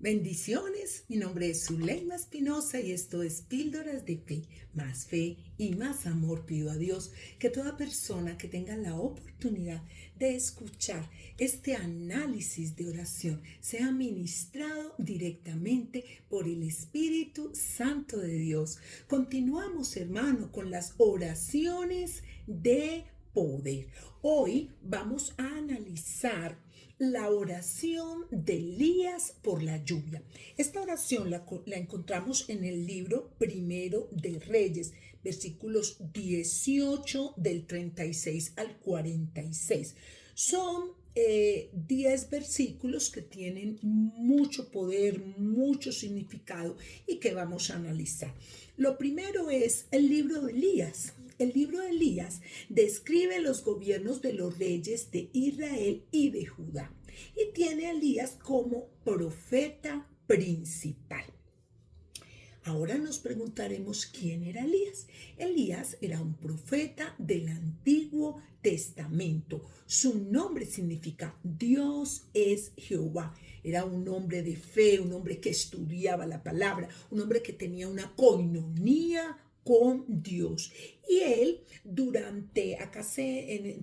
Bendiciones, mi nombre es Zuleima Espinosa y esto es Píldoras de Fe y más amor. Pido a Dios que toda persona que tenga la oportunidad de escuchar este análisis de oración sea ministrado directamente por el Espíritu Santo de Dios. Continuamos, hermano, con las oraciones de poder. Hoy vamos a analizar la oración de Elías por la lluvia. Esta oración la encontramos en el libro Primero de Reyes, versículos 18 del 36 al 46. Son 10 versículos que tienen mucho poder, mucho significado y que vamos a analizar. Lo primero es el libro de Elías. El libro de Elías describe los gobiernos de los reyes de Israel y de Judá y tiene a Elías como profeta principal. Ahora nos preguntaremos quién era Elías. Elías era un profeta del Antiguo Testamento. Su nombre significa Dios es Jehová. Era un hombre de fe, un hombre que estudiaba la palabra, un hombre que tenía una coinonía con Dios. Y él, en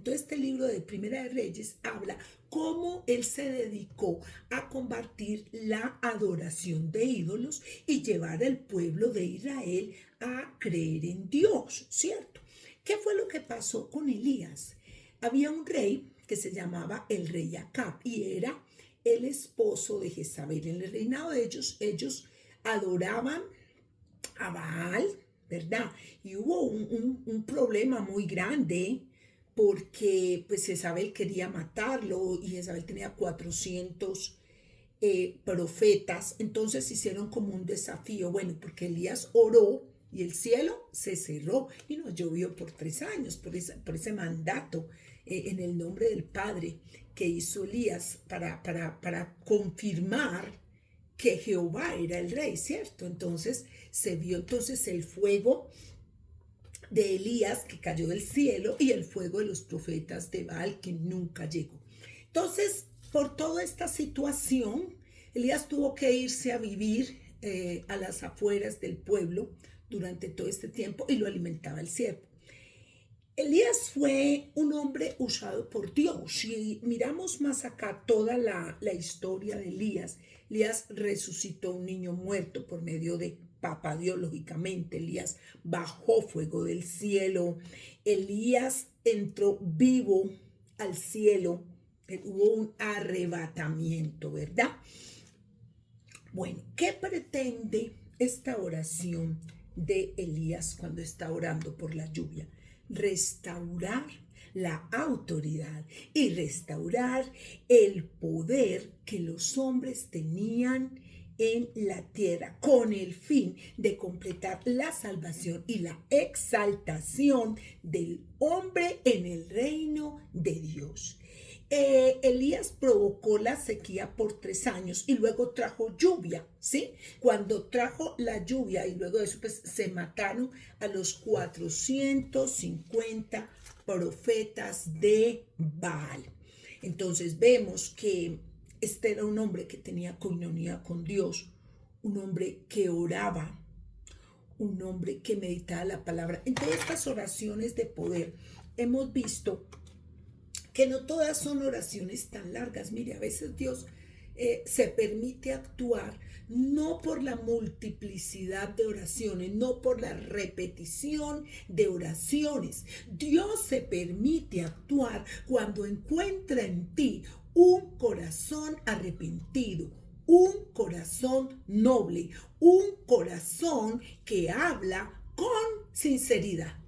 todo este libro de Primera de Reyes, habla cómo él se dedicó a combatir la adoración de ídolos y llevar al pueblo de Israel a creer en Dios, ¿cierto? ¿Qué fue lo que pasó con Elías? Había un rey que se llamaba el rey Acab y era el esposo de Jezabel. En el reinado de ellos adoraban a Baal, ¿verdad? Y hubo un problema muy grande porque pues Jezabel quería matarlo y Jezabel tenía 400 profetas. Entonces hicieron como un desafío, bueno, porque Elías oró y el cielo se cerró y no llovió por 3 años, por ese mandato en el nombre del Padre que hizo Elías para confirmar que Jehová era el rey, ¿cierto? Entonces se vio entonces el fuego de Elías que cayó del cielo y el fuego de los profetas de Baal que nunca llegó. Entonces, por toda esta situación, Elías tuvo que irse a vivir a las afueras del pueblo durante todo este tiempo y lo alimentaba el ciervo. Elías fue un hombre usado por Dios. Si miramos más acá toda la historia de Elías, Elías resucitó un niño muerto por medio de Papá Dios, lógicamente. Elías bajó fuego del cielo. Elías entró vivo al cielo. Hubo un arrebatamiento, ¿verdad? Bueno, ¿qué pretende esta oración de Elías cuando está orando por la lluvia? Restaurar la autoridad y restaurar el poder que los hombres tenían en la tierra con el fin de completar la salvación y la exaltación del hombre en el reino de Dios. Elías provocó la sequía por 3 años y luego trajo lluvia, ¿sí? Cuando trajo la lluvia y luego de eso pues se mataron a los 450 profetas de Baal. Entonces vemos que este era un hombre que tenía coinonía con Dios, un hombre que oraba, un hombre que meditaba la palabra. En todas estas oraciones de poder hemos visto que no todas son oraciones tan largas. Mire, a veces Dios se permite actuar no por la multiplicidad de oraciones, no por la repetición de oraciones. Dios se permite actuar cuando encuentra en ti un corazón arrepentido, un corazón noble, un corazón que habla con sinceridad.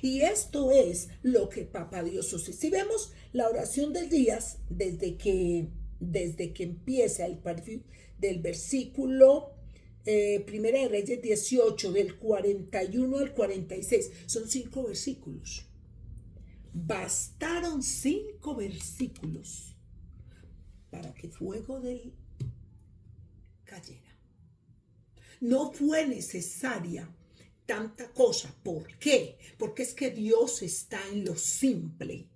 Y esto es lo que Papá Dios hace. Si vemos la oración del Elías, desde que empieza del versículo Primera de Reyes 18, del 41 al 46, son 5 versículos. Bastaron 5 versículos para que fuego de él cayera. No fue necesaria tanta cosa. ¿Por qué? Porque es que Dios está en lo simple.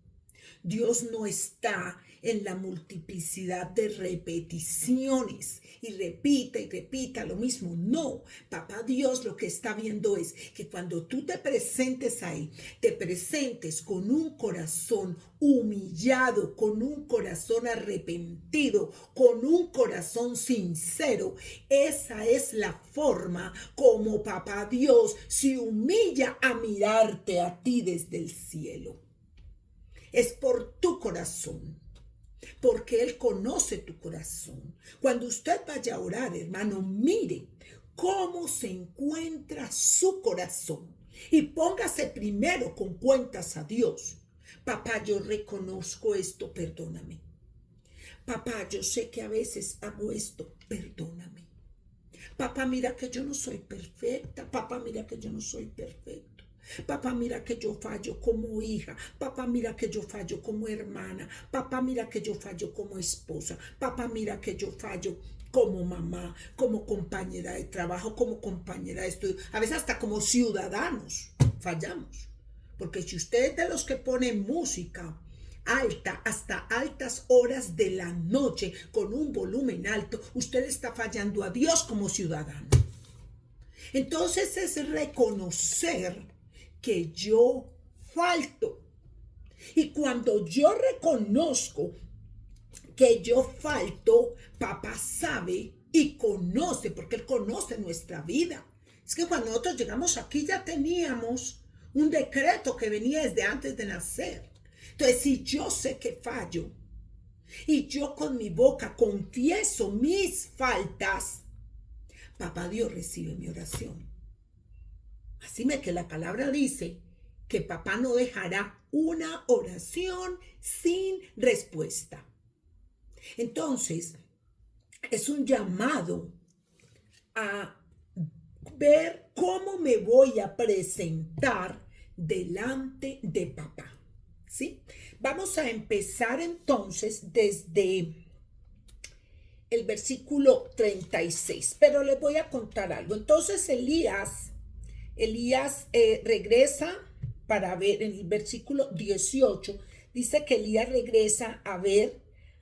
Dios no está en la multiplicidad de repeticiones y repita lo mismo. No, papá Dios lo que está viendo es que cuando tú te presentes ahí, te presentes con un corazón humillado, con un corazón arrepentido, con un corazón sincero. Esa es la forma como papá Dios se humilla a mirarte a ti desde el cielo. Es por tu corazón, porque Él conoce tu corazón. Cuando usted vaya a orar, hermano, mire cómo se encuentra su corazón y póngase primero con cuentas a Dios. Papá, yo reconozco esto, perdóname. Papá, yo sé que a veces hago esto, perdóname. Papá, mira que yo no soy perfecta. Papá, mira que yo no soy perfecto. Papá, mira que yo fallo como hija. Papá, mira que yo fallo como hermana. Papá, mira que yo fallo como esposa. Papá, mira que yo fallo como mamá, como compañera de trabajo, como compañera de estudio. A veces hasta como ciudadanos fallamos. Porque si usted es de los que ponen música alta hasta altas horas de la noche con un volumen alto, usted está fallando a Dios como ciudadano. Entonces es reconocer que yo falto. Y cuando yo reconozco que yo falto, papá sabe y conoce, porque Él conoce nuestra vida. Es que cuando nosotros llegamos aquí ya teníamos un decreto que venía desde antes de nacer. Entonces, si yo sé que fallo y yo con mi boca confieso mis faltas, papá Dios recibe mi oración. Así que la palabra dice que papá no dejará una oración sin respuesta. Entonces, es un llamado a ver cómo me voy a presentar delante de papá. ¿Sí? Vamos a empezar entonces desde el versículo 36, pero les voy a contar algo. Entonces Elías regresa para ver, en el versículo 18, dice que Elías regresa a ver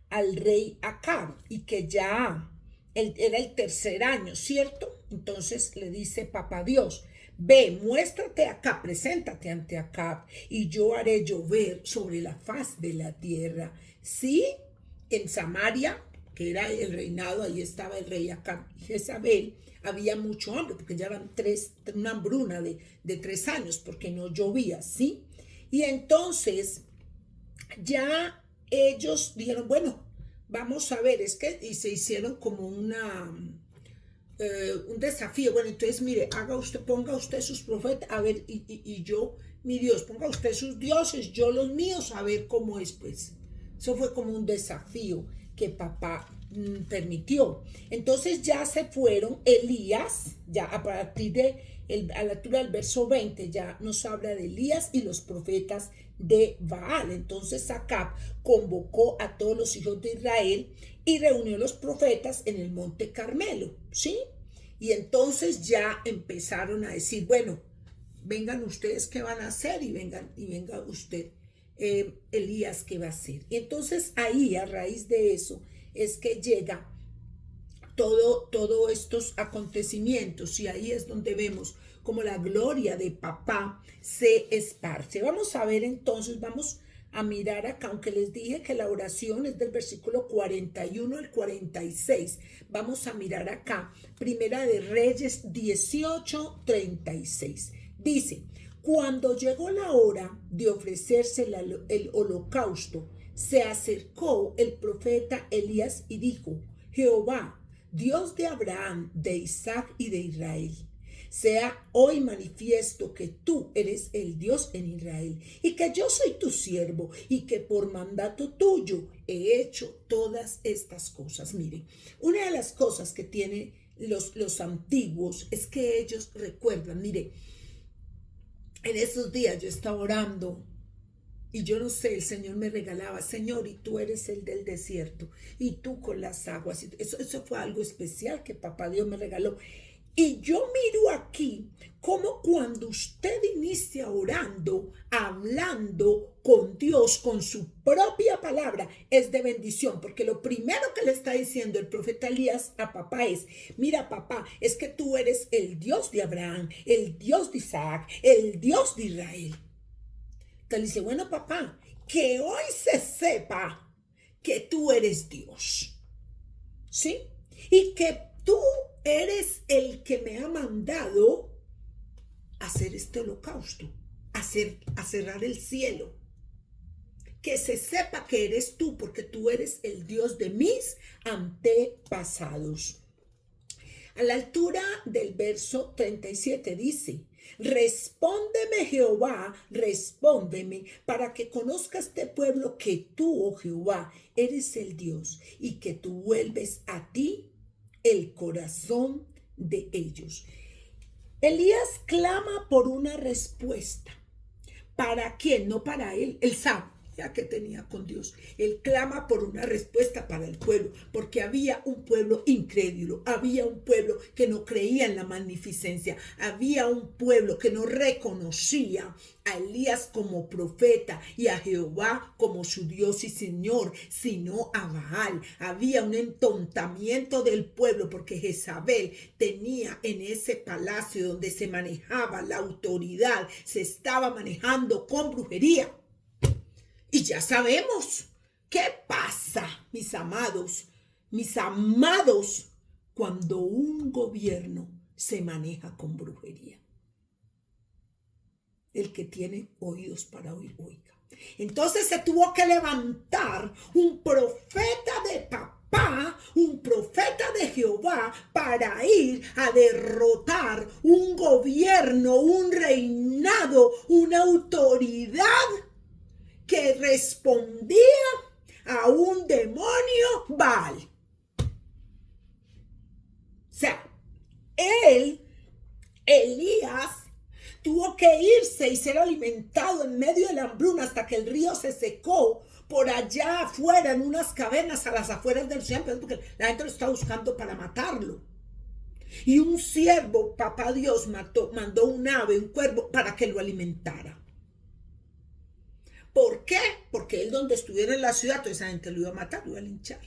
al rey Acab y que ya era el tercer año, ¿cierto? Entonces le dice papá Dios, ve, muéstrate acá, preséntate ante Acab y yo haré llover sobre la faz de la tierra. Sí, en Samaria, que era el reinado, ahí estaba el rey Acab y Jezabel, había mucho hambre, porque ya eran una hambruna de 3 años, porque no llovía, ¿sí? Y entonces ya ellos dijeron, bueno, vamos a ver, y se hicieron como un desafío. Bueno, entonces mire, ponga usted sus profetas, a ver, y yo, mi Dios, ponga usted sus dioses, yo los míos, a ver cómo es, pues. Eso fue como un desafío que papá permitió. Entonces ya se fueron. Elías, ya a partir a la altura del verso 20, ya nos habla de Elías y los profetas de Baal. Entonces Acab convocó a todos los hijos de Israel y reunió a los profetas en el monte Carmelo, ¿sí? Y entonces ya empezaron a decir, bueno, vengan ustedes, ¿qué van a hacer? Y venga usted, Elías, ¿qué va a hacer? Y entonces ahí, a raíz de eso, es que llega todo estos acontecimientos, y ahí es donde vemos como la gloria de papá se esparce. Vamos a ver entonces, vamos a mirar acá, aunque les dije que la oración es del versículo 41 al 46. Vamos a mirar acá, Primera de Reyes 18, 36. Dice, cuando llegó la hora de ofrecerse el holocausto, se acercó el profeta Elías y dijo, Jehová, Dios de Abraham, de Isaac y de Israel, sea hoy manifiesto que tú eres el Dios en Israel y que yo soy tu siervo y que por mandato tuyo he hecho todas estas cosas. Miren, una de las cosas que tienen los antiguos es que ellos recuerdan, mire, en esos días yo estaba orando y yo no sé, el Señor me regalaba, Señor, y tú eres el del desierto, y tú con las aguas. Eso fue algo especial que papá Dios me regaló. Y yo miro aquí como cuando usted inicia orando, hablando con Dios, con su propia palabra, es de bendición, porque lo primero que le está diciendo el profeta Elías a papá es, mira papá, es que tú eres el Dios de Abraham, el Dios de Isaac, el Dios de Israel. Entonces dice, bueno papá, que hoy se sepa que tú eres Dios, ¿sí? Y que tú eres el que me ha mandado a hacer este holocausto, a cerrar el cielo. Que se sepa que eres tú, porque tú eres el Dios de mis antepasados. A la altura del verso 37 dice, respóndeme Jehová, respóndeme, para que conozca este pueblo que tú, oh Jehová, eres el Dios y que tú vuelves a ti el corazón de ellos. Elías clama por una respuesta. ¿Para quién? No para él. Él sabe ya que tenía con Dios. Él clama por una respuesta para el pueblo, porque había un pueblo incrédulo, había un pueblo que no creía en la magnificencia, había un pueblo que no reconocía a Elías como profeta y a Jehová como su Dios y Señor, sino a Baal. Había un entontamiento del pueblo porque Jezabel tenía en ese palacio donde se manejaba la autoridad, se estaba manejando con brujería. Y ya sabemos qué pasa, mis amados, cuando un gobierno se maneja con brujería. El que tiene oídos para oír, oiga. Entonces se tuvo que levantar un profeta de papá, un profeta de Jehová, para ir a derrotar un gobierno, un reinado, una autoridad que respondía a un demonio Baal. O sea, Elías, tuvo que irse y ser alimentado en medio de la hambruna hasta que el río se secó por allá afuera, en unas cavernas a las afueras del cielo, porque la gente lo está buscando para matarlo. Y un siervo, papá Dios, mandó un ave, un cuervo, para que lo alimentara. ¿Por qué? Porque él donde estuviera en la ciudad, toda esa gente lo iba a matar, lo iba a linchar.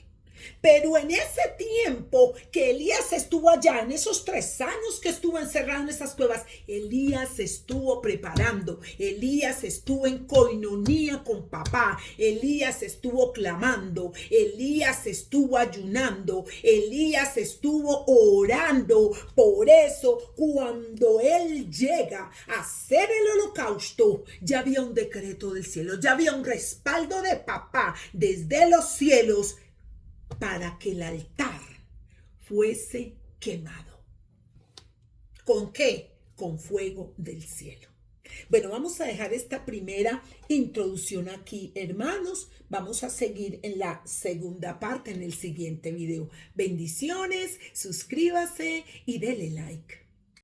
Pero en ese tiempo que Elías estuvo allá, en esos 3 años que estuvo encerrado en esas cuevas, Elías se estuvo preparando, Elías estuvo en coinonía con papá, Elías estuvo clamando, Elías estuvo ayunando, Elías estuvo orando. Por eso, cuando él llega a hacer el holocausto, ya había un decreto del cielo, ya había un respaldo de papá desde los cielos para que el altar fuese quemado. ¿Con qué? Con fuego del cielo. Bueno, vamos a dejar esta primera introducción aquí, hermanos. Vamos a seguir en la segunda parte en el siguiente video. Bendiciones, suscríbase y dele like.